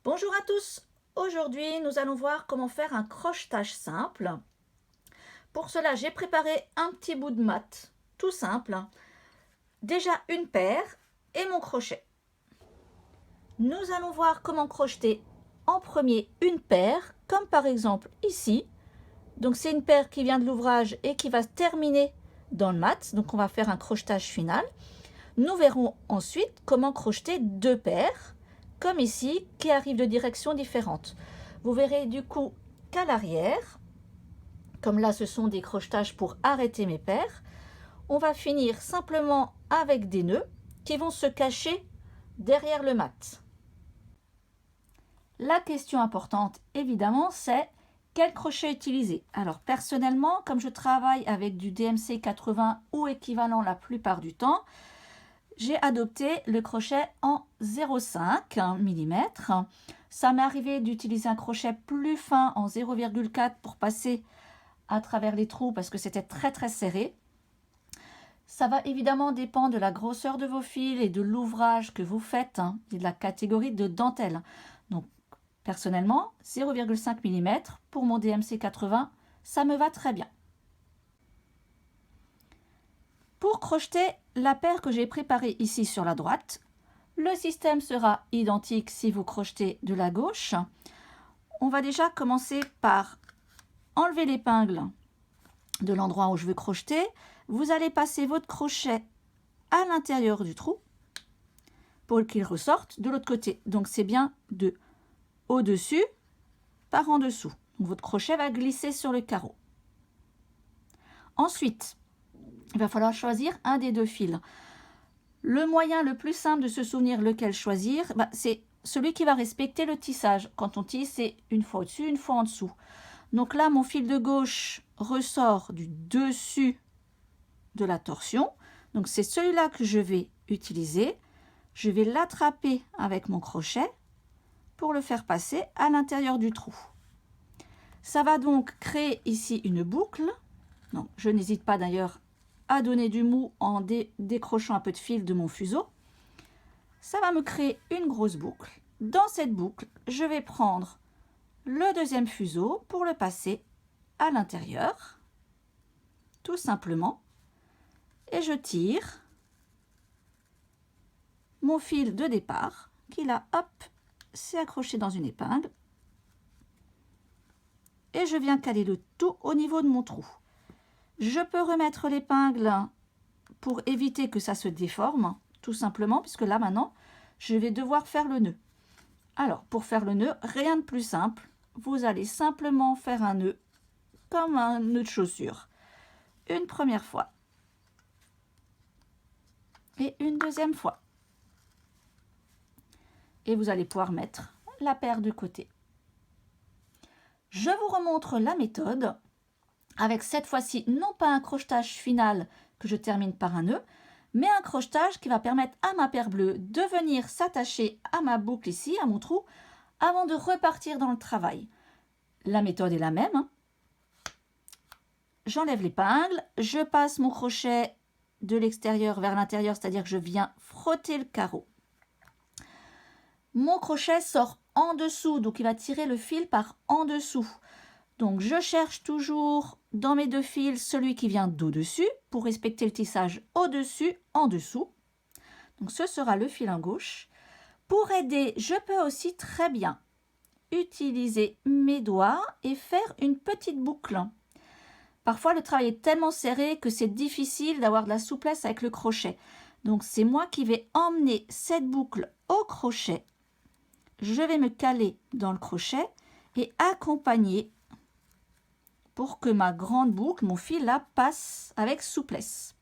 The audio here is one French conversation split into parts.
Bonjour à tous. Aujourd'hui, nous allons voir comment faire un crochetage simple. Pour cela, j'ai préparé un petit bout de mat, tout simple. Déjà une paire et mon crochet. Nous allons voir comment crocheter en premier une paire, comme par exemple ici. Donc c'est une paire qui vient de l'ouvrage et qui va se terminer dans le mat. Donc on va faire un crochetage final. Nous verrons ensuite comment crocheter deux paires, comme ici, qui arrivent de directions différentes. Vous verrez du coup qu'à l'arrière, comme là ce sont des crochetages pour arrêter mes paires, on va finir simplement avec des nœuds qui vont se cacher derrière le mat. La question importante évidemment c'est quel crochet utiliser. Alors personnellement, comme je travaille avec du DMC 80 ou équivalent la plupart du temps, j'ai adopté le crochet en 0,5 mm. Ça m'est arrivé d'utiliser un crochet plus fin en 0,4 pour passer à travers les trous parce que c'était très serré. Ça va évidemment dépendre de la grosseur de vos fils et de l'ouvrage que vous faites et de la catégorie de dentelle. Donc personnellement, 0,5 mm pour mon DMC 80, ça me va très bien. Pour crocheter la paire que j'ai préparée ici sur la droite, le système sera identique si vous crochetez de la gauche. On va déjà commencer par enlever l'épingle de l'endroit où je veux crocheter. Vous allez passer votre crochet à l'intérieur du trou pour qu'il ressorte de l'autre côté. Donc c'est bien de au-dessus par en dessous. Donc votre crochet va glisser sur le carreau. Ensuite, il va falloir choisir un des deux fils. Le moyen le plus simple de se souvenir lequel choisir, c'est celui qui va respecter le tissage. Quand on tisse, c'est une fois au-dessus, une fois en dessous. Donc là, mon fil de gauche ressort du dessus de la torsion. Donc c'est celui-là que je vais utiliser. Je vais l'attraper avec mon crochet pour le faire passer à l'intérieur du trou. Ça va donc créer ici une boucle. Donc, je n'hésite pas d'ailleurs à donner du mou en décrochant un peu de fil de mon fuseau. Ça va me créer une grosse boucle. Dans cette boucle, je vais prendre le deuxième fuseau pour le passer à l'intérieur, tout simplement. Et je tire mon fil de départ, qui là, hop, s'est accroché dans une épingle. Et je viens caler le tout au niveau de mon trou. Je peux remettre l'épingle pour éviter que ça se déforme, tout simplement, puisque là maintenant, je vais devoir faire le nœud. Alors, pour faire le nœud, rien de plus simple. Vous allez simplement faire un nœud comme un nœud de chaussure. Une première fois. Et une deuxième fois. Et vous allez pouvoir mettre la paire de côté. Je vous remontre la méthode avec cette fois-ci non pas un crochetage final que je termine par un nœud, mais un crochetage qui va permettre à ma paire bleue de venir s'attacher à ma boucle ici, à mon trou, avant de repartir dans le travail. La méthode est la même. J'enlève l'épingle, je passe mon crochet de l'extérieur vers l'intérieur, c'est-à-dire que je viens frotter le carreau. Mon crochet sort en dessous, donc il va tirer le fil par en dessous. Donc je cherche toujours dans mes deux fils celui qui vient d'au-dessus pour respecter le tissage au-dessus, en dessous. Donc ce sera le filin gauche. Pour aider, je peux aussi très bien utiliser mes doigts et faire une petite boucle. Parfois le travail est tellement serré que c'est difficile d'avoir de la souplesse avec le crochet. Donc c'est moi qui vais emmener cette boucle au crochet. Je vais me caler dans le crochet et accompagner pour que ma grande boucle, mon fil là, passe avec souplesse.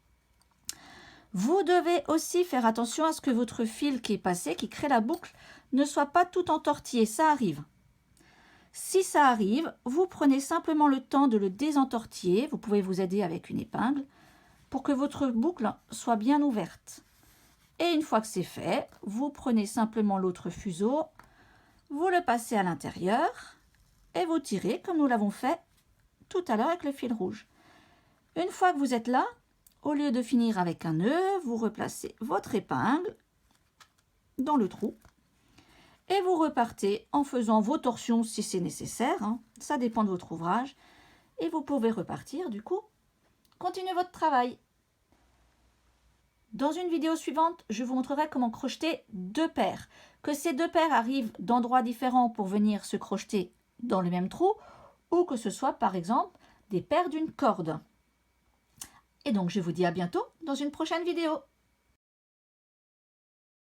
Vous devez aussi faire attention à ce que votre fil qui est passé, qui crée la boucle, ne soit pas tout entortillé, ça arrive. Si ça arrive, vous prenez simplement le temps de le désentortiller, vous pouvez vous aider avec une épingle, pour que votre boucle soit bien ouverte. Et une fois que c'est fait, vous prenez simplement l'autre fuseau, vous le passez à l'intérieur et vous tirez comme nous l'avons fait tout à l'heure avec le fil rouge. Une fois que vous êtes là, au lieu de finir avec un nœud, vous replacez votre épingle dans le trou et vous repartez en faisant vos torsions si c'est nécessaire, hein. Ça dépend de votre ouvrage, et vous pouvez repartir du coup. Continuez votre travail. Dans une vidéo suivante, je vous montrerai comment crocheter 2 paires. Que ces 2 paires arrivent d'endroits différents pour venir se crocheter dans le même trou, ou que ce soit par exemple des paires d'une corde. Et donc je vous dis à bientôt dans une prochaine vidéo.